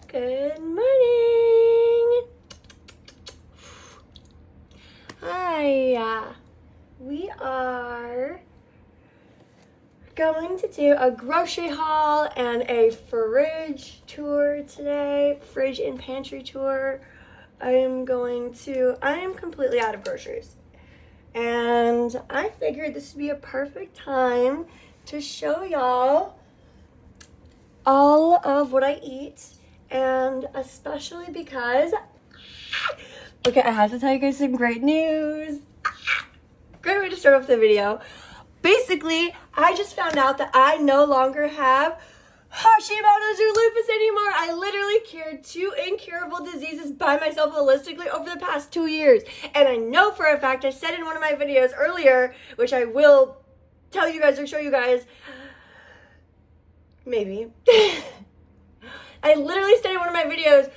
Good morning. Hi. We are going to do a grocery haul and a fridge tour today. Fridge and pantry tour. I am completely out of groceries. And I figured this would be a perfect time to show y'all all of what I eat, and especially because, okay, I have to tell you guys some great news. Great way to start off the video. Basically, I just found out that I no longer have Hashimoto's or lupus anymore. I literally cured 2 incurable diseases by myself holistically over the past 2 years. And I know for a fact, I said in one of my videos earlier, which I will tell you guys or show you guys, maybe. I literally said in one of my videos,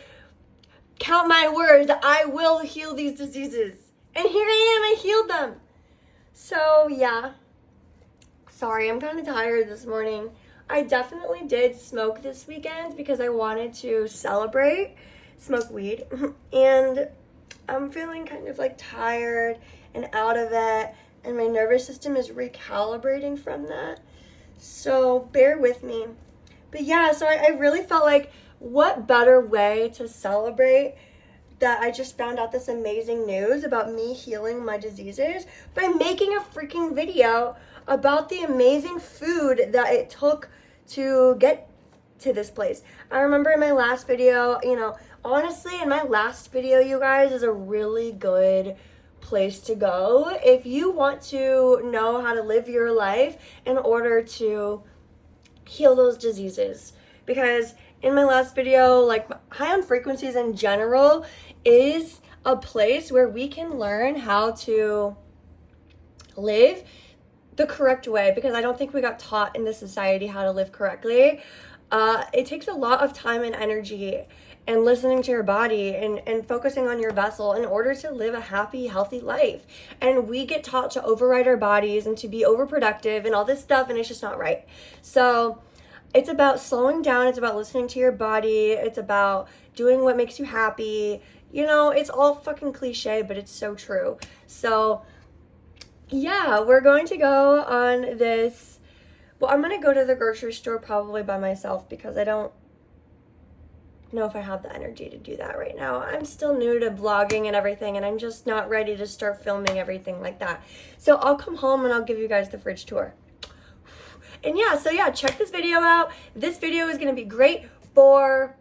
count my words, I will heal these diseases. And here I am, I healed them. So yeah, sorry, I'm kind of tired this morning. I definitely did smoke this weekend because I wanted to smoke weed. And I'm feeling kind of like tired and out of it. And my nervous system is recalibrating from that. So bear with me. But yeah, so I really felt like, what better way to celebrate that I just found out this amazing news about me healing my diseases by making a freaking video about the amazing food that it took to get to this place. I remember in my last video, honestly, in my last video, you guys, is a really good place to go if you want to know how to live your life in order to heal those diseases. Because in my last video, like, high on frequencies in general is a place where we can learn how to live the correct way, because I don't think we got taught in this society how to live correctly. It takes a lot of time and energy and listening to your body and focusing on your vessel in order to live a happy, healthy life. And we get taught to override our bodies and to be overproductive and all this stuff, and it's just not right. So it's about slowing down. It's about listening to your body. It's about doing what makes you happy. It's all fucking cliche, but it's so true. So yeah, we're going to go on this. Well, I'm going to go to the grocery store probably by myself because I don't know if I have the energy to do that right now. I'm still new to vlogging and everything, and I'm just not ready to start filming everything like that. So I'll come home and I'll give you guys the fridge tour. And yeah, check this video out. This video is going to be great for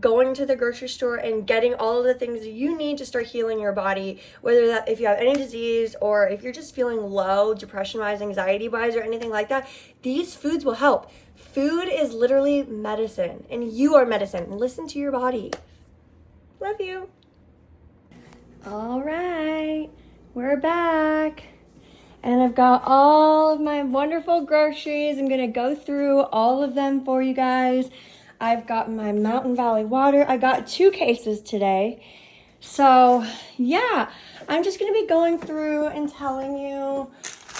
going to the grocery store and getting all of the things that you need to start healing your body, whether that if you have any disease or if you're just feeling low, depression-wise, anxiety-wise, or anything like that. These foods will help. Food is literally medicine, and you are medicine. Listen to your body. Love you. All right, we're back. And I've got all of my wonderful groceries. I'm gonna go through all of them for you guys. I've got my Mountain Valley water. I got 2 cases today. So yeah, I'm just gonna be going through and telling you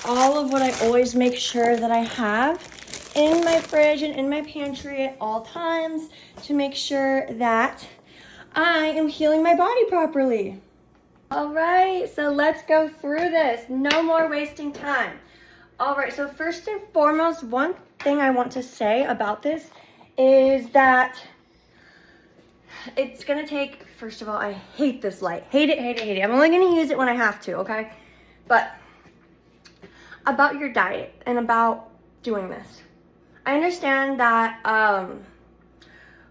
all of what I always make sure that I have in my fridge and in my pantry at all times to make sure that I am healing my body properly. All right, so let's go through this. No more wasting time. All right, so first and foremost, one thing I want to say about this is that it's gonna take, first of all, I hate this light. Hate it, hate it, hate it. I'm only gonna use it when I have to, okay? But about your diet and about doing this. I understand that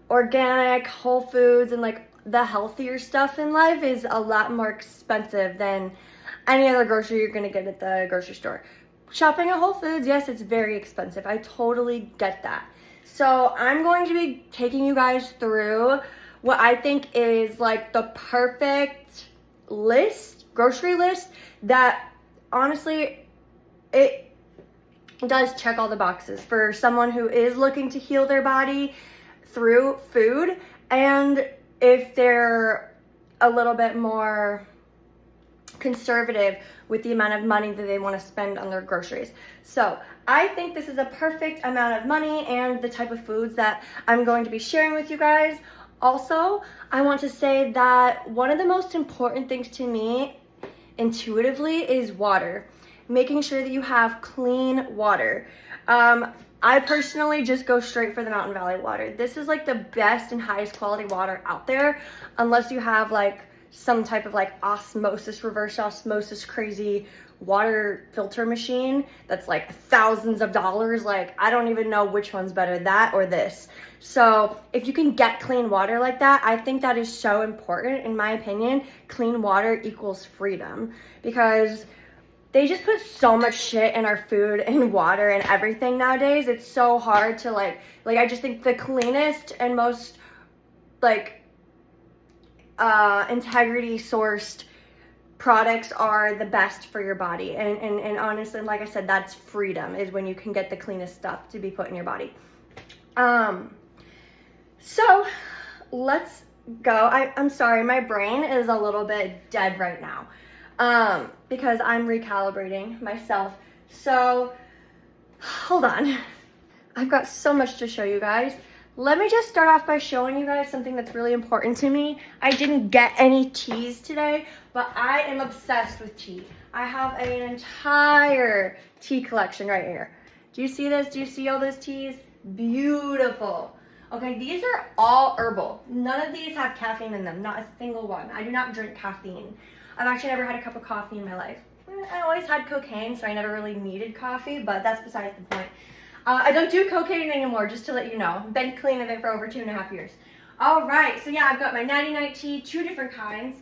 organic, whole foods, and like the healthier stuff in life is a lot more expensive than any other grocery you're gonna get at the grocery store. Shopping at Whole Foods, yes, it's very expensive. I totally get that. So I'm going to be taking you guys through what I think is like the perfect grocery list that honestly, it does check all the boxes for someone who is looking to heal their body through food, and if they're a little bit more conservative with the amount of money that they want to spend on their groceries. So I think this is a perfect amount of money and the type of foods that I'm going to be sharing with you guys. Also, I want to say that one of the most important things to me intuitively is water. Making sure that you have clean water. I personally just go straight for the Mountain Valley water. This is like the best and highest quality water out there, unless you have like some type of like osmosis, reverse osmosis crazy water filter machine that's like thousands of dollars. Like, I don't even know which one's better, that or this. So if you can get clean water like that, I think that is so important. In my opinion, clean water equals freedom, because they just put so much shit in our food and water and everything nowadays. It's so hard to like I just think the cleanest and most like integrity sourced products are the best for your body. And honestly, like I said, that's freedom, is when you can get the cleanest stuff to be put in your body. So let's go. I'm sorry, my brain is a little bit dead right now. Because I'm recalibrating myself. So, hold on. I've got so much to show you guys. Let me just start off by showing you guys something that's really important to me. I didn't get any teas today, but I am obsessed with tea. I have an entire tea collection right here. Do you see this? Do you see all those teas? Beautiful. Okay, these are all herbal. None of these have caffeine in them, not a single one. I do not drink caffeine. I've actually never had a cup of coffee in my life. I always had cocaine, so I never really needed coffee, but that's besides the point. I don't do cocaine anymore, just to let you know. Been clean of it for over 2.5 years. All right, so yeah, I've got my nighty-night tea, 2 different kinds.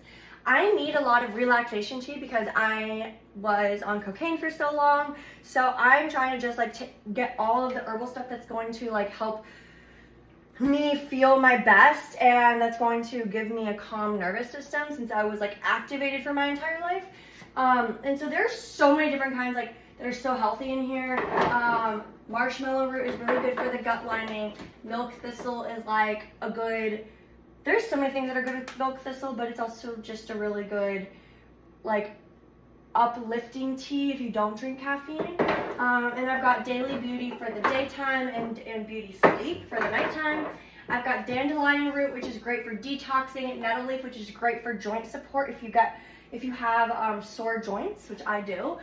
I need a lot of relaxation tea because I was on cocaine for so long. So I'm trying to just like get all of the herbal stuff that's going to like help me feel my best, and that's going to give me a calm nervous system, since I was like activated for my entire life. And so there's so many different kinds like that are so healthy in here. Marshmallow root is really good for the gut lining. Milk thistle is like a good, there's so many things that are good with milk thistle, but it's also just a really good like uplifting tea if you don't drink caffeine. And I've got Daily Beauty for the daytime and Beauty Sleep for the nighttime. I've got dandelion root, which is great for detoxing. Nettle leaf, which is great for joint support if you have sore joints, which I do.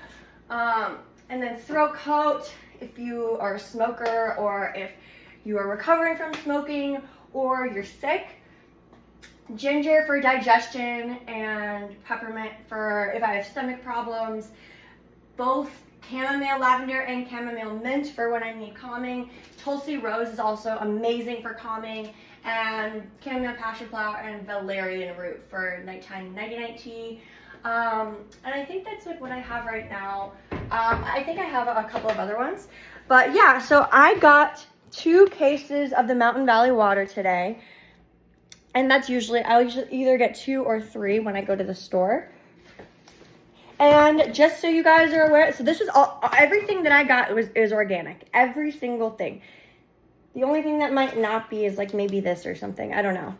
And then throat coat if you are a smoker, or if you are recovering from smoking, or you're sick. Ginger for digestion, and peppermint for if I have stomach problems. Both chamomile lavender and chamomile mint for when I need calming. Tulsi rose is also amazing for calming, and chamomile passion flower and valerian root for nighttime nighty-night tea. And I think that's like what I have right now. I think I have a couple of other ones, but yeah, so I got 2 cases of the Mountain Valley water today. And that's I'll usually either get 2 or 3 when I go to the store. And just so you guys are aware, so this is everything that I got is organic. Every single thing. The only thing that might not be is like maybe this or something. I don't know.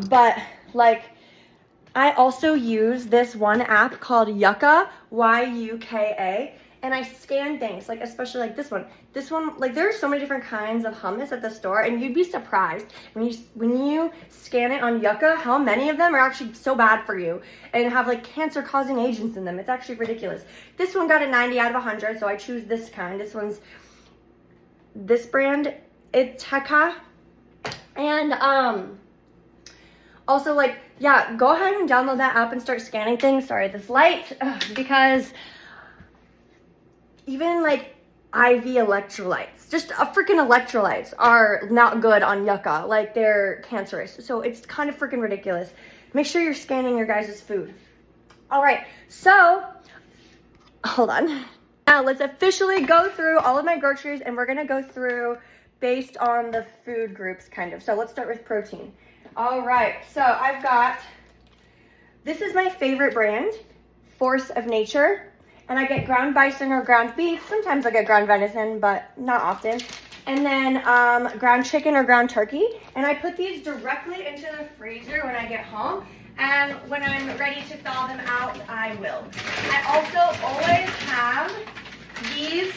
But like, I also use this one app called Yucca, Y-U-K-A. And I scan things, like especially like this one. This one, like there are so many different kinds of hummus at the store, and you'd be surprised when you scan it on Yucca how many of them are actually so bad for you and have like cancer-causing agents in them. It's actually ridiculous. This one got a 90 out of 100, so I choose this kind. This brand, it's Heka. And also like, yeah, go ahead and download that app and start scanning things. Sorry, this light, because even like IV electrolytes, just a freaking electrolytes are not good on Yucca. Like they're cancerous. So it's kind of freaking ridiculous. Make sure you're scanning your guys' food. All right, so hold on. Now let's officially go through all of my groceries, and we're gonna go through based on the food groups kind of. So let's start with protein. All right, so I've got, this is my favorite brand, Force of Nature. And I get ground bison or ground beef. Sometimes I get ground venison, but not often. And then ground chicken or ground turkey. And I put these directly into the freezer when I get home. And when I'm ready to thaw them out, I will. I also always have these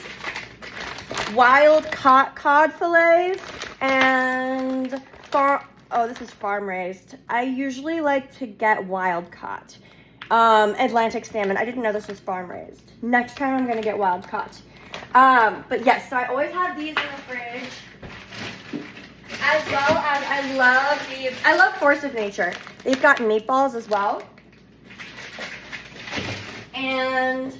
wild caught cod fillets and this is farm raised. I usually like to get wild caught. Atlantic salmon. I didn't know this was farm raised. Next time I'm gonna get wild caught. But yes, so I always have these in the fridge. As well as I love these. I love Force of Nature. They've got meatballs as well. And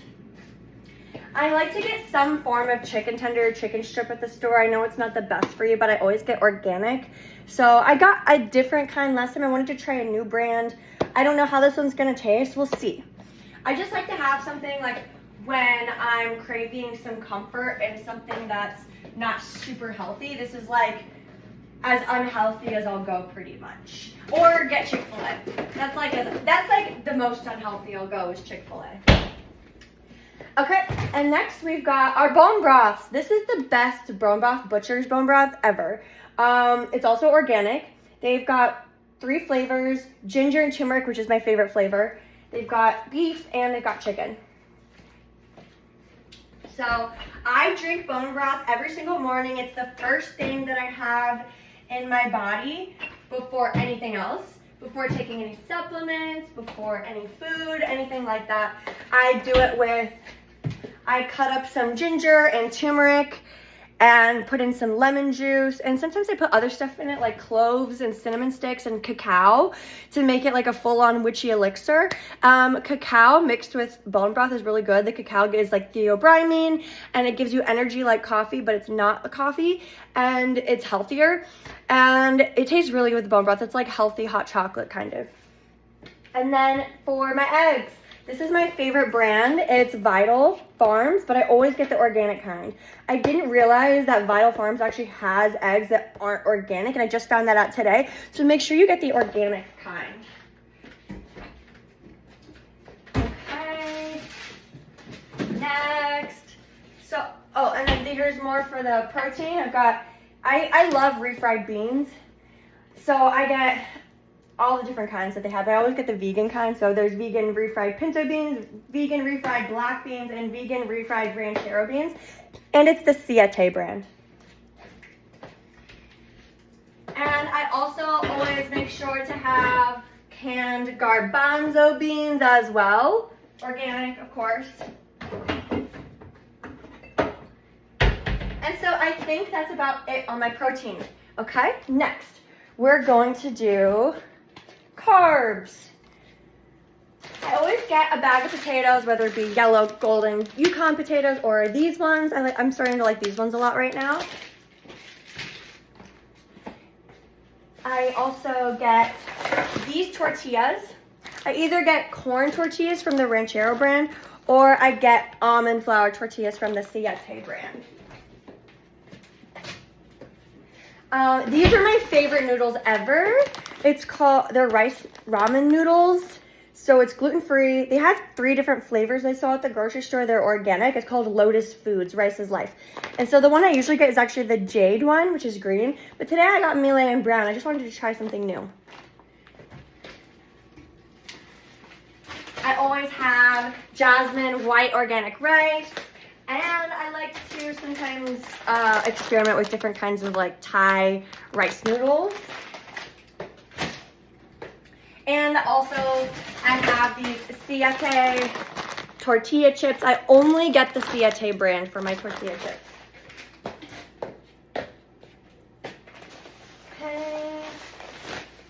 I like to get some form of chicken tender or chicken strip at the store. I know it's not the best for you, but I always get organic. So I got a different kind last time. I wanted to try a new brand. I don't know how this one's gonna taste. We'll see. I just like to have something like when I'm craving some comfort and something that's not super healthy. This is like as unhealthy as I'll go pretty much. Or get Chick-fil-A. That's like the most unhealthy I'll go is Chick-fil-A. Okay, and next we've got our bone broths. This is the best bone broth, butcher's bone broth ever. It's also organic. They've got 3 flavors, ginger and turmeric, which is my favorite flavor. They've got beef and they've got chicken. So I drink bone broth every single morning. It's the first thing that I have in my body before anything else, before taking any supplements, before any food, anything like that. I do it with, I cut up some ginger and turmeric and put in some lemon juice, and sometimes I put other stuff in it like cloves and cinnamon sticks and cacao to make it like a full-on witchy elixir. Cacao mixed with bone broth is really good. The cacao is like theobromine and it gives you energy like coffee, but it's not a coffee and it's healthier and it tastes really good with bone broth. It's like healthy hot chocolate kind of. And then for my eggs, this is my favorite brand. It's Vital Farms, but I always get the organic kind. I didn't realize that Vital Farms actually has eggs that aren't organic, and I just found that out today. So make sure you get the organic kind. Okay. Next. So, and then here's more for the protein. I love refried beans. So I get all the different kinds that they have. I always get the vegan kind. So there's vegan refried pinto beans, vegan refried black beans, and vegan refried ranchero beans. And it's the Siete brand. And I also always make sure to have canned garbanzo beans as well. Organic, of course. And so I think that's about it on my protein. Okay, next we're going to do carbs. I always get a bag of potatoes, whether it be yellow, golden, Yukon potatoes, or these ones. I'm starting to like these ones a lot right now. I also get these tortillas. I either get corn tortillas from the Ranchero brand, or I get almond flour tortillas from the Siete brand. These are my favorite noodles ever. They're rice ramen noodles. So it's gluten-free. They have 3 different flavors I saw at the grocery store. They're organic. It's called Lotus Foods, Rice is Life. And so the one I usually get is actually the Jade one, which is green. But today I got Mealy and Brown. I just wanted to try something new. I always have Jasmine white organic rice. And I like to sometimes experiment with different kinds of like Thai rice noodles. And also I have these Siete tortilla chips. I only get the Siete brand for my tortilla chips. Okay.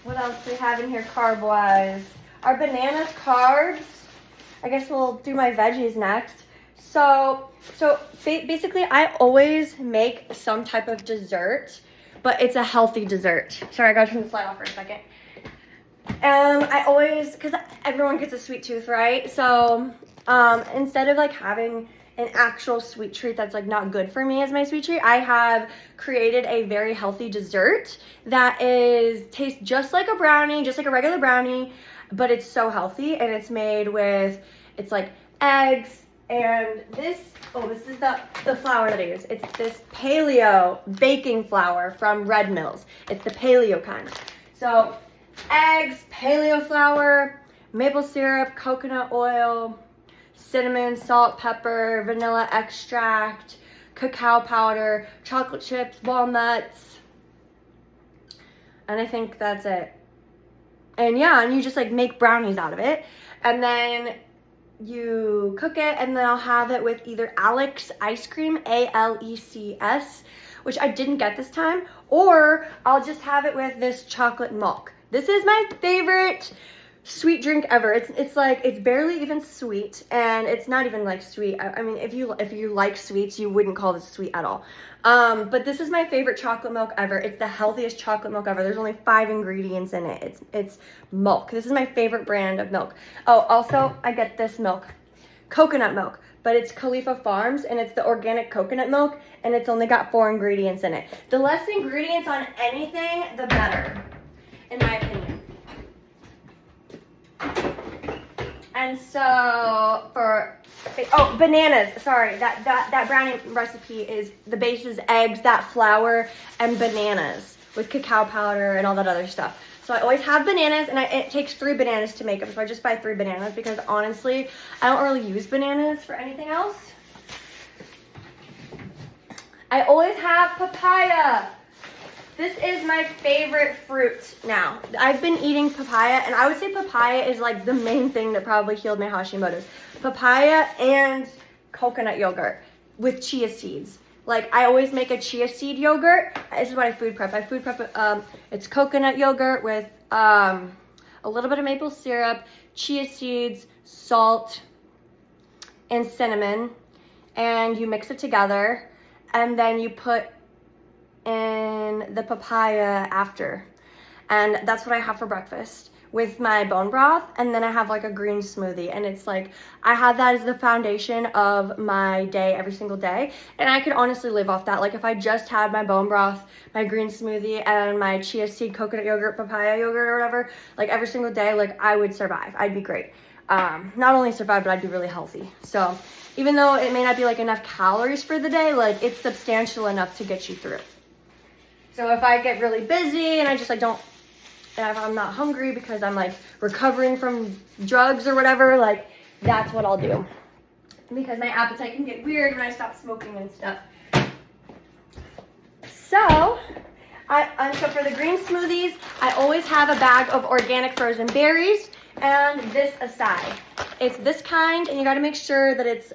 What else do we have in here carb-wise? Are bananas carbs? I guess we'll do my veggies next. So basically I always make some type of dessert, but it's a healthy dessert. Sorry, I gotta turn the slide off for a second. I always, because everyone gets a sweet tooth, right? So instead of like having an actual sweet treat that's like not good for me as my sweet treat, I have created a very healthy dessert that tastes just like a brownie, just like a regular brownie, but it's so healthy, and it's made with, it's like eggs, and this is the flour that I use. It's this paleo baking flour from Red Mills. It's the paleo kind. So eggs, paleo flour, maple syrup, coconut oil, cinnamon, salt, pepper, vanilla extract, cacao powder, chocolate chips, walnuts, and I think that's it. And yeah, and you just like make brownies out of it, and then you cook it, and then I'll have it with either Alex ice cream, ALECS, which I didn't get this time, or I'll just have it with this chocolate milk. This is my favorite sweet drink ever. It's like, it's barely even sweet, and it's not even like sweet. I mean, if you like sweets, you wouldn't call this sweet at all. But this is my favorite chocolate milk ever. It's the healthiest chocolate milk ever. There's only 5 ingredients in it. It's milk. This is my favorite brand of milk. Oh, also I get this milk, coconut milk, but it's Khalifa Farms, and it's the organic coconut milk, and it's only got 4 ingredients in it. The less ingredients on anything, the better, in my opinion. And so bananas, sorry, that brownie recipe is, the base is eggs, that flour, and bananas with cacao powder and all that other stuff. So I always have bananas, and it takes 3 bananas to make them, so I just buy 3 bananas because honestly, I don't really use bananas for anything else. I always have papaya. This is my favorite fruit now. I've been eating papaya, and I would say papaya is like the main thing that probably healed my Hashimoto's. Papaya and coconut yogurt with chia seeds. Like, I always make a chia seed yogurt. This is what I food prep. I food prep, it's coconut yogurt with a little bit of maple syrup, chia seeds, salt, and cinnamon. And you mix it together, and then you put in the papaya after, and that's what I have for breakfast with my bone broth. And then I have like a green smoothie, and it's like, I have that as the foundation of my day every single day, and I could honestly live off that. Like, if I just had my bone broth, my green smoothie, and my chia seed coconut yogurt, papaya yogurt, or whatever, like every single day, like I would survive. I'd be great. Not only survive, but I'd be really healthy. So even though it may not be like enough calories for the day, like it's substantial enough to get you through. So if I get really busy and I just like don't, if I'm not hungry because I'm like recovering from drugs or whatever, like that's what I'll do. Because my appetite can get weird when I stop smoking and stuff. So, so for the green smoothies, I always have a bag of organic frozen berries and this acai. It's this kind, and you gotta make sure that it's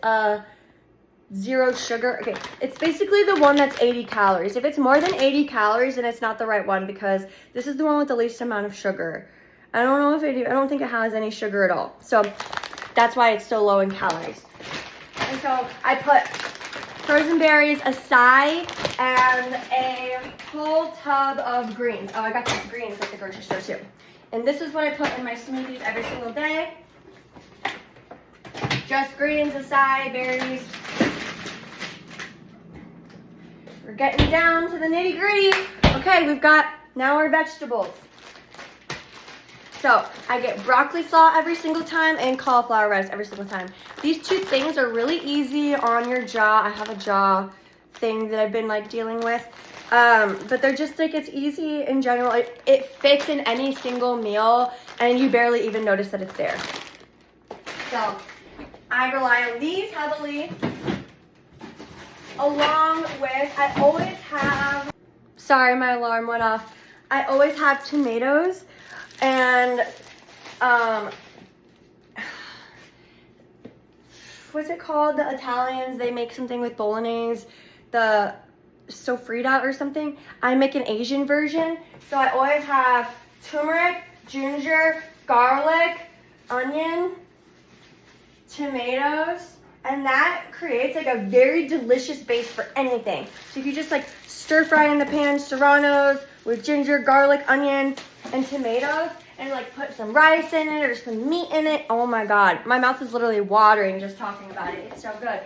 0 sugar. Okay, it's basically the one that's 80 calories. If it's more than 80 calories, then it's not the right one, because this is the one with the least amount of sugar. I don't know if I don't think it has any sugar at all. So that's why it's so low in calories. And so I put frozen berries, acai, and a whole tub of greens. Oh, I got these greens at the grocery store too. And this is what I put in my smoothies every single day. Just greens, acai, berries. We're getting down to the nitty gritty. Okay, we've got now our vegetables. So I get broccoli slaw every single time and cauliflower rice every single time. These 2 things are really easy on your jaw. I have a jaw thing that I've been like dealing with. But they're just like, it's easy in general. It fits in any single meal, and you barely even notice that it's there. So I rely on these heavily. Along with, I always have, sorry, my alarm went off. I always have tomatoes, and what's it called? The Italians, they make something with bolognese, the sofrita or something. I make an Asian version, so I always have turmeric, ginger, garlic, onion, tomatoes, and that creates like a very delicious base for anything. So if you just like stir fry in the pan serranos with ginger, garlic, onion, and tomatoes, and like put some rice in it or some meat in it, oh my God, my mouth is literally watering just talking about it. It's so good.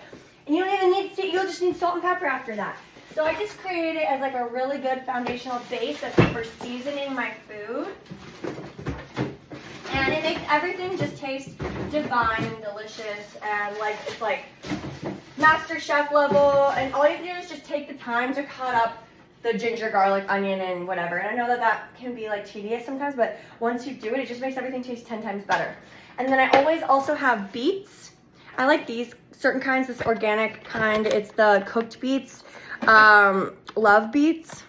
And you don't even need to, you'll just need salt and pepper after that. So I just create it as like a really good foundational base that's for seasoning my food. And it makes everything just taste divine and delicious, and like it's like master chef level. And all you have to do is just take the time to cut up the ginger, garlic, onion, and whatever. And I know that that can be like tedious sometimes, but once you do it, it just makes everything taste 10 times better. And then I always also have beets. I like these certain kinds, this organic kind. It's the cooked beets, love beets.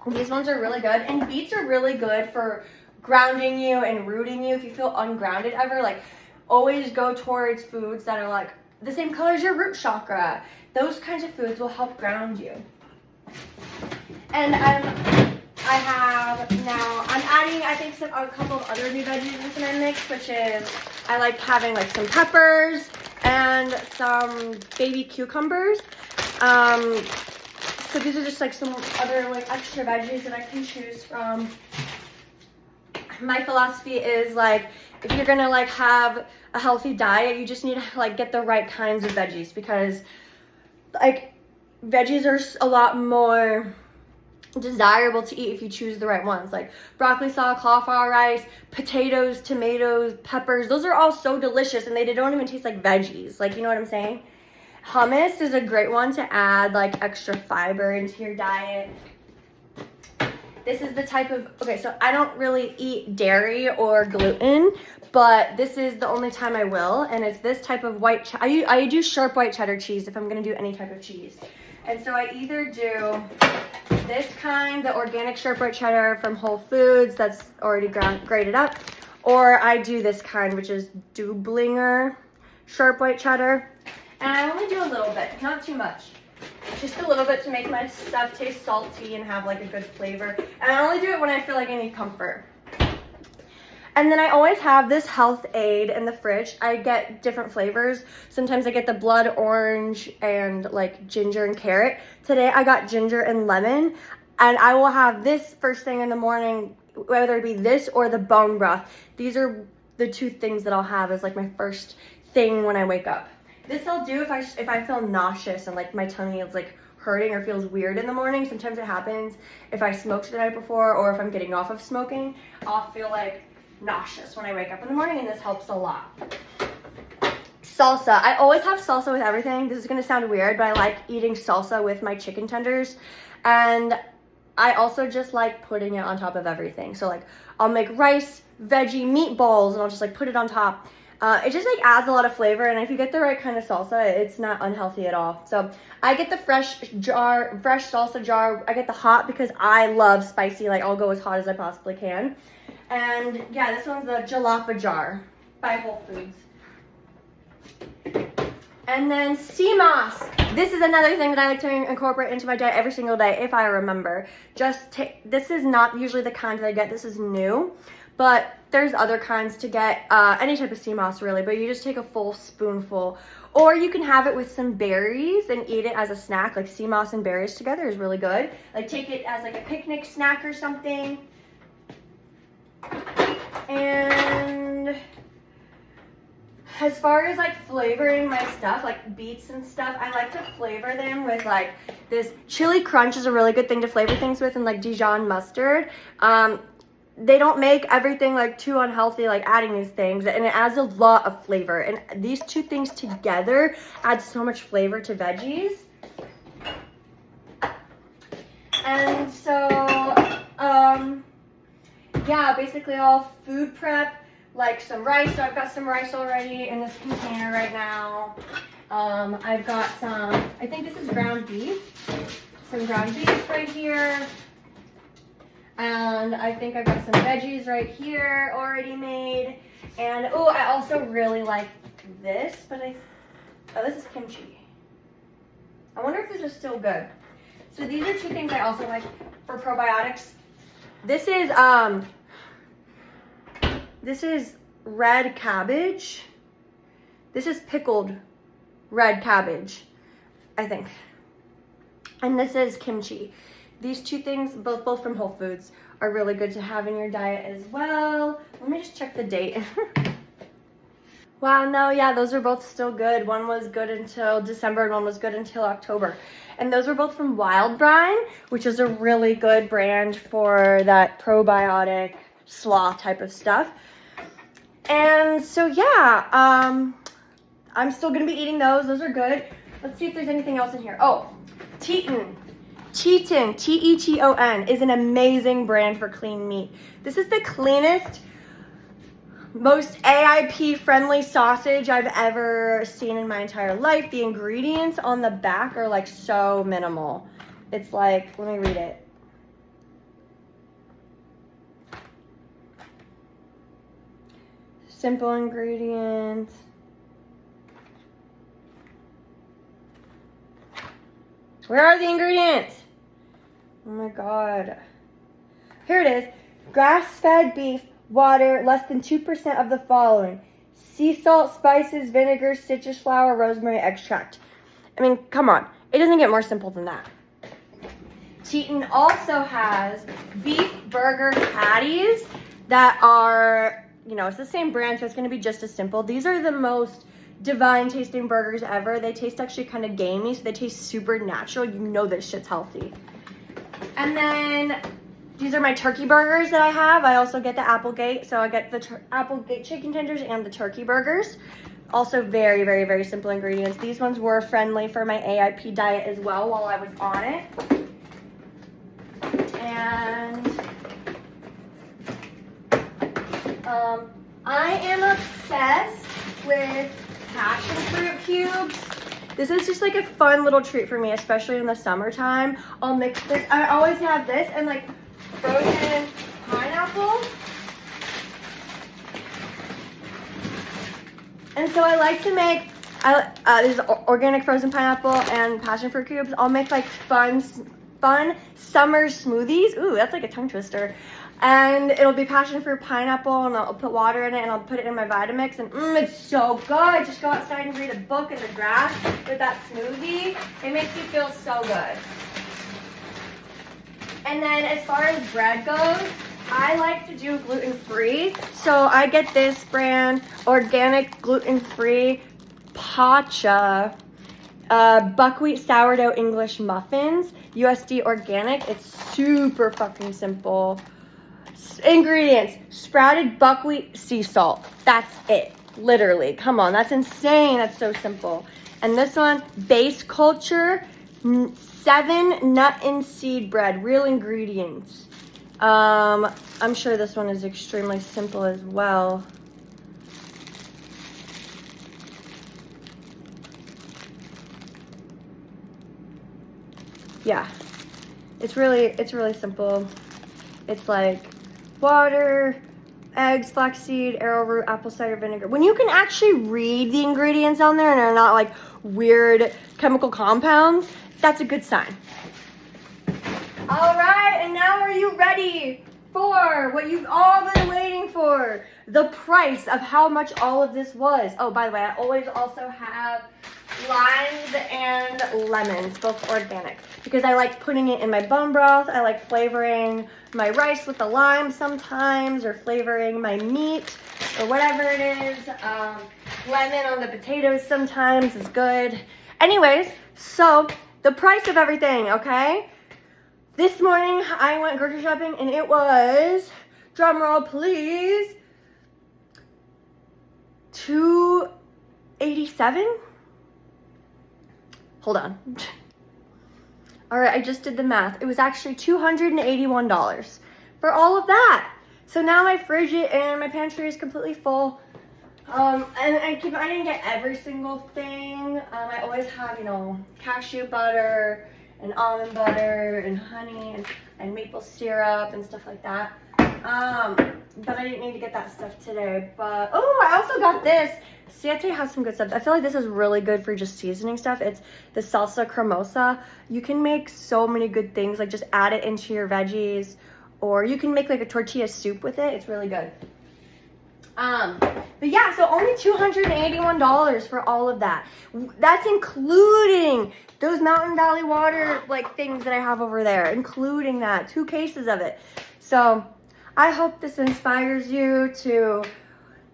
These ones are really good, and beets are really good for grounding you and rooting you if you feel ungrounded ever. Like, always go towards foods that are like the same color as your root chakra. Those kinds of foods will help ground you. And I'm adding, I think, a couple of other new veggies into my mix, which is, I like having like some peppers and some baby cucumbers. So these are just like some other like extra veggies that I can choose from. My philosophy is like, if you're gonna like have a healthy diet, you just need to like get the right kinds of veggies, because like veggies are a lot more desirable to eat if you choose the right ones. Like broccoli salad, cauliflower rice, potatoes, tomatoes, peppers, those are all so delicious, and they don't even taste like veggies. Like, you know what I'm saying? Hummus is a great one to add like extra fiber into your diet. This is the type of, okay, so I don't really eat dairy or gluten, but this is the only time I will, and it's this type of white, I do sharp white cheddar cheese if I'm gonna do any type of cheese. And so I either do this kind, the organic sharp white cheddar from Whole Foods that's already grated up, or I do this kind, which is Dublinger sharp white cheddar. And I only do a little bit, not too much. Just a little bit to make my stuff taste salty and have like a good flavor. And I only do it when I feel like I need comfort. And then I always have this health aid in the fridge. I get different flavors. Sometimes I get the blood orange and like ginger and carrot. Today I got ginger and lemon. And I will have this first thing in the morning, whether it be this or the bone broth. These are the two things that I'll have as like my first thing when I wake up. This I'll do if I feel nauseous and like my tummy is like hurting or feels weird in the morning. Sometimes it happens if I smoked the night before, or if I'm getting off of smoking, I'll feel like nauseous when I wake up in the morning, and this helps a lot. Salsa. I always have salsa with everything. This is gonna sound weird, but I like eating salsa with my chicken tenders. And I also just like putting it on top of everything. So like I'll make rice, veggie, meatballs, and I'll just like put it on top. It just like adds a lot of flavor, and if you get the right kind of salsa, it's not unhealthy at all. So I get the fresh salsa jar. I get the hot because I love spicy. Like I'll go as hot as I possibly can. And yeah, this one's the jalapa jar by Whole Foods. And then sea moss. This is another thing that I like to incorporate into my diet every single day if I remember. This is not usually the kind that I get. This is new. But there's other kinds to get, any type of sea moss really, but you just take a full spoonful. Or you can have it with some berries and eat it as a snack. Like sea moss and berries together is really good. Like take it as like a picnic snack or something. And as far as like flavoring my stuff, like beets and stuff, I like to flavor them with like this chili crunch is a really good thing to flavor things with, and like Dijon mustard. They don't make everything like too unhealthy, like adding these things, and it adds a lot of flavor. And these two things together add so much flavor to veggies. And so, yeah, basically I'll food prep like some rice. So I've got some rice already in this container right now. I've got some, I think this is ground beef. Some ground beef right here. And I think I've got some veggies right here already made. And oh, I also really like this, but this is kimchi. I wonder if this is still good. So these are two things I also like for probiotics. This is red cabbage. This is pickled red cabbage, I think. And this is kimchi. These two things, both from Whole Foods, are really good to have in your diet as well. Let me just check the date. Wow, no, yeah, those are both still good. One was good until December and one was good until October. And those were both from Wild Brine, which is a really good brand for that probiotic sloth type of stuff. And so, yeah, I'm still gonna be eating those. Those are good. Let's see if there's anything else in here. Oh, Teton. Teton, T-E-T-O-N, is an amazing brand for clean meat. This is the cleanest most AIP friendly sausage I've ever seen in my entire life. The ingredients on the back are like so minimal. It's like, let me read it. Simple ingredients. Where are the ingredients? Oh my God. Here it is. Grass-fed beef, water, less than 2% of the following. Sea salt, spices, vinegar, citrus flour, rosemary extract. I mean, come on. It doesn't get more simple than that. Cheatin' also has beef burger patties that are, you know, it's the same brand, so it's going to be just as simple. These are the most divine tasting burgers ever. They taste actually kind of gamey, so they taste super natural. You know this shit's healthy. And then these are my turkey burgers that I have. I also get the Applegate, so I get the Applegate chicken tenders and the turkey burgers. Also very, very, very simple ingredients. These ones were friendly for my AIP diet as well while I was on it. And I am obsessed with passion fruit cubes. This is just like a fun little treat for me, especially in the summertime. I'll mix this. I always have this and like frozen pineapple. And so I like to make, this is organic frozen pineapple and passion fruit cubes. I'll make like fun summer smoothies. Ooh, that's like a tongue twister. And it'll be passion fruit pineapple, and I'll put water in it, and I'll put it in my Vitamix, and it's so good. Just go outside and read a book in the grass with that smoothie. It makes you feel so good. And then as far as bread goes, I like to do gluten-free. So I get this brand, organic gluten-free Pacha buckwheat sourdough English muffins, USD organic. It's super fucking simple. Ingredients: sprouted buckwheat, sea salt. That's it. Literally. Come on, that's insane. That's so simple. And this one, base culture, 7 nut and seed bread. Real ingredients. I'm sure this one is extremely simple as well. Yeah, it's really simple. It's like water, eggs, flaxseed, arrowroot, apple cider vinegar. When you can actually read the ingredients on there and they're not like weird chemical compounds, that's a good sign. All right, and now are you ready for what you've all been waiting for? The price of how much all of this was. Oh, by the way, I always also have limes and lemons, both organic, because I like putting it in my bone broth. I like flavoring my rice with the lime sometimes, or flavoring my meat, or whatever it is. Lemon on the potatoes sometimes is good. Anyways, so the price of everything, okay? This morning I went grocery shopping and it was, drum roll please, $287. Hold on. All right, I just did the math. It was actually $281 for all of that. So now my fridge and my pantry is completely full. And I didn't get every single thing. I always have, you know, cashew butter and almond butter and honey and maple syrup and stuff like that. But I didn't need to get that stuff today. But, oh, I also got this. Siete has some good stuff. I feel like this is really good for just seasoning stuff. It's the salsa cremosa. You can make so many good things. Like just add it into your veggies, or you can make like a tortilla soup with it. It's really good. But yeah, so only $281 for all of that. That's including those Mountain Valley water like things that I have over there, including that, 2 cases of it. So I hope this inspires you to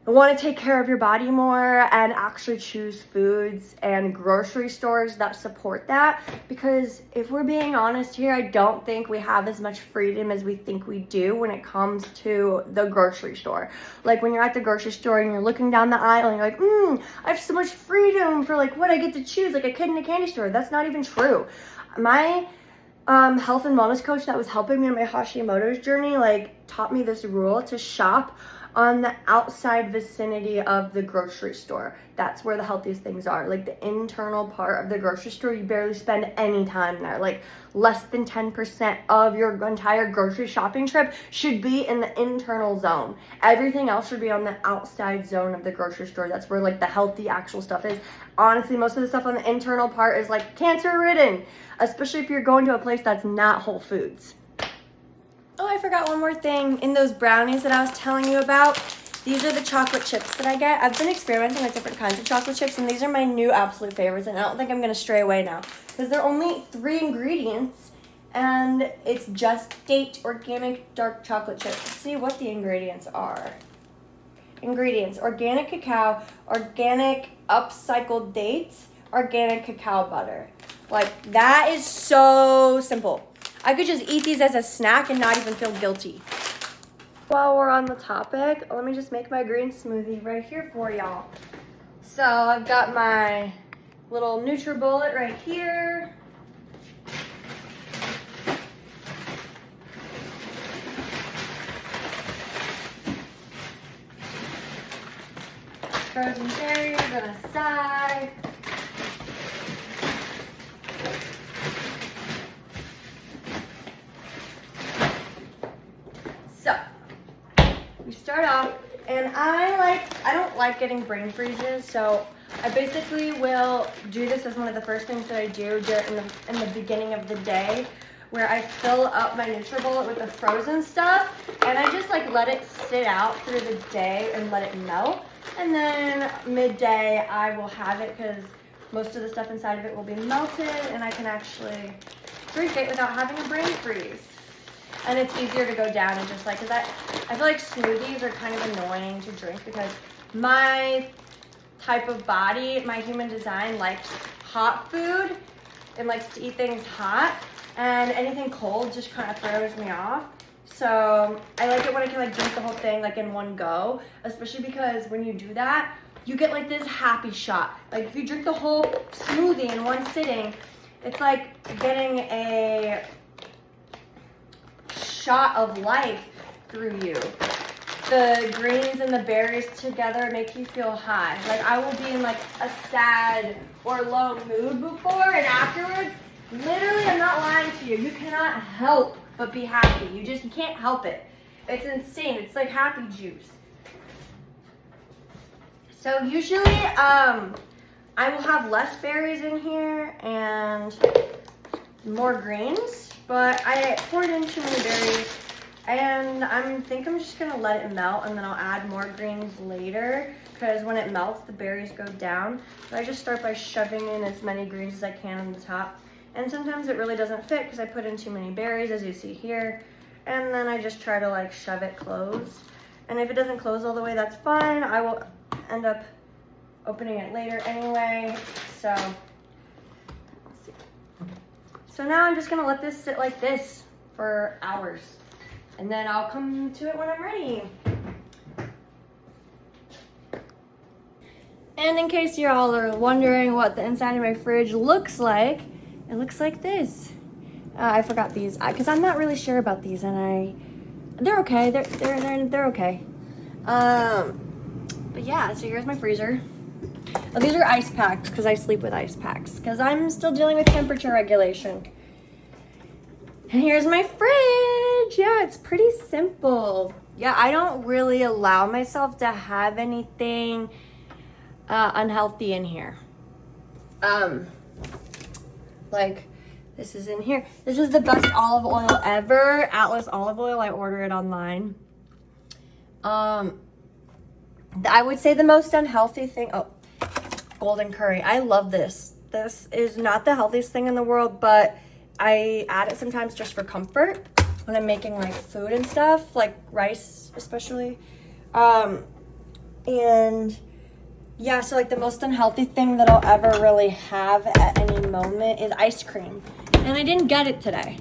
want to take care of your body more and actually choose foods and grocery stores that support that. Because if we're being honest here, I don't think we have as much freedom as we think we do when it comes to the grocery store. Like when you're at the grocery store and you're looking down the aisle and you're like, I have so much freedom for like what I get to choose, like a kid in a candy store. That's not even true. My health and wellness coach that was helping me in my Hashimoto's journey like taught me this rule to shop on the outside vicinity of the grocery store. That's where the healthiest things are. Like the internal part of the grocery store, you barely spend any time there. Like less than 10% of your entire grocery shopping trip should be in the internal zone. Everything else should be on the outside zone of the grocery store. That's where like the healthy actual stuff is. Honestly, most of the stuff on the internal part is like cancer ridden, especially if you're going to a place that's not Whole Foods. Oh, I forgot one more thing. In those brownies that I was telling you about, these are the chocolate chips that I get. I've been experimenting with different kinds of chocolate chips, and these are my new absolute favorites, and I don't think I'm going to stray away now because they're only 3 ingredients, and it's just date organic dark chocolate chips. Let's see what the ingredients are. Ingredients: organic cacao, organic upcycled dates, organic cacao butter. Like, that is so simple. I could just eat these as a snack and not even feel guilty. While we're on the topic, let me just make my green smoothie right here for y'all. So I've got my little NutriBullet right here. Frozen berries on a side. So we start off, and I don't like getting brain freezes, so I basically will do this as one of the first things that I do in the beginning of the day, where I fill up my NutriBullet with the frozen stuff, and I just like let it sit out through the day and let it melt. And then midday I will have it because most of the stuff inside of it will be melted, and I can actually drink it without having a brain freeze. And it's easier to go down and just like, because I feel like smoothies are kind of annoying to drink because my type of body, my human design, likes hot food and likes to eat things hot, and anything cold just kind of throws me off. So I like it when I can like drink the whole thing like in one go, especially because when you do that, you get like this happy shot. Like if you drink the whole smoothie in one sitting, it's like getting a shot of life through you. The greens and the berries together make you feel high. Like I will be in like a sad or low mood before, and afterwards, literally, I'm not lying to you, you cannot help but be happy. You can't help it. It's insane. It's like happy juice. So usually, I will have less berries in here and more greens, but I poured in too many berries, and I think I'm just gonna let it melt, and then I'll add more greens later, because when it melts, the berries go down. So I just start by shoving in as many greens as I can on the top. And sometimes it really doesn't fit because I put in too many berries, as you see here. And then I just try to like shove it closed. And if it doesn't close all the way, that's fine. I will end up opening it later anyway. So, let's see. So now I'm just gonna let this sit like this for hours. And then I'll come to it when I'm ready. And in case you all are wondering what the inside of my fridge looks like, it looks like this. I forgot these because I'm not really sure about these, and they're okay. They're okay. But yeah, so here's my freezer. Oh, these are ice packs because I sleep with ice packs because I'm still dealing with temperature regulation. And here's my fridge. Yeah, it's pretty simple. Yeah, I don't really allow myself to have anything unhealthy in here. Like this is in here. This is the best olive oil ever. Atlas olive oil. I order it online. I would say the most unhealthy thing. Oh, golden curry. I love this. This is not the healthiest thing in the world, but I add it sometimes just for comfort when I'm making like food and stuff, like rice especially. And yeah, so like the most unhealthy thing that I'll ever really have at any moment is ice cream. And I didn't get it today.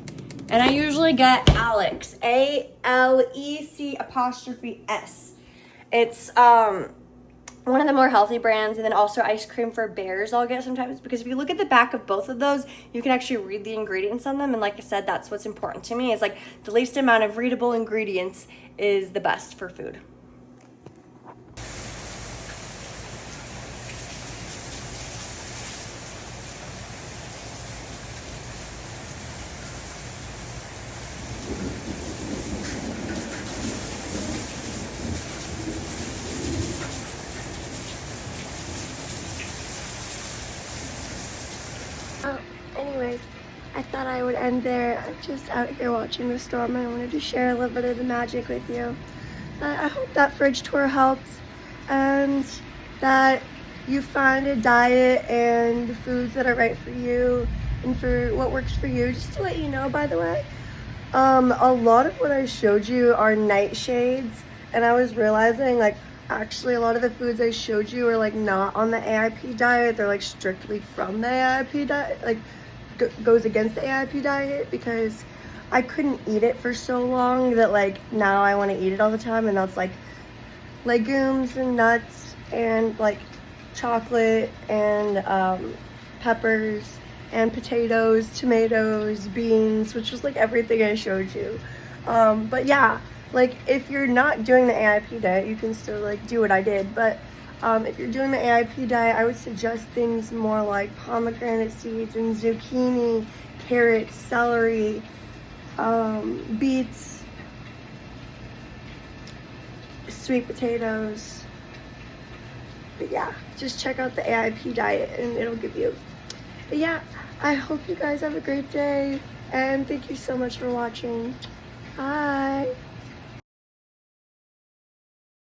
And I usually get Alex, ALEC''S. It's one of the more healthy brands, and then also ice cream for bears I'll get sometimes, because if you look at the back of both of those, you can actually read the ingredients on them. And like I said, that's what's important to me, is like the least amount of readable ingredients is the best for food. I would end there. I'm just out here watching the storm. I wanted to share a little bit of the magic with you. I hope that fridge tour helped, and that you find a diet and the foods that are right for you and for what works for you. Just to let you know, by the way, a lot of what I showed you are nightshades, and I was realizing, like, actually a lot of the foods I showed you are like not on the AIP diet. They're like strictly from the AIP diet, like goes against the AIP diet, because I couldn't eat it for so long that like now I want to eat it all the time. And that's like legumes and nuts and like chocolate and peppers and potatoes, tomatoes, beans, which was like everything I showed you. But yeah, like if you're not doing the AIP diet, you can still like do what I did. But if you're doing the AIP diet, I would suggest things more like pomegranate seeds and zucchini, carrots, celery, beets, sweet potatoes. But yeah, just check out the AIP diet and it'll give you. But yeah, I hope you guys have a great day, and thank you so much for watching. Bye.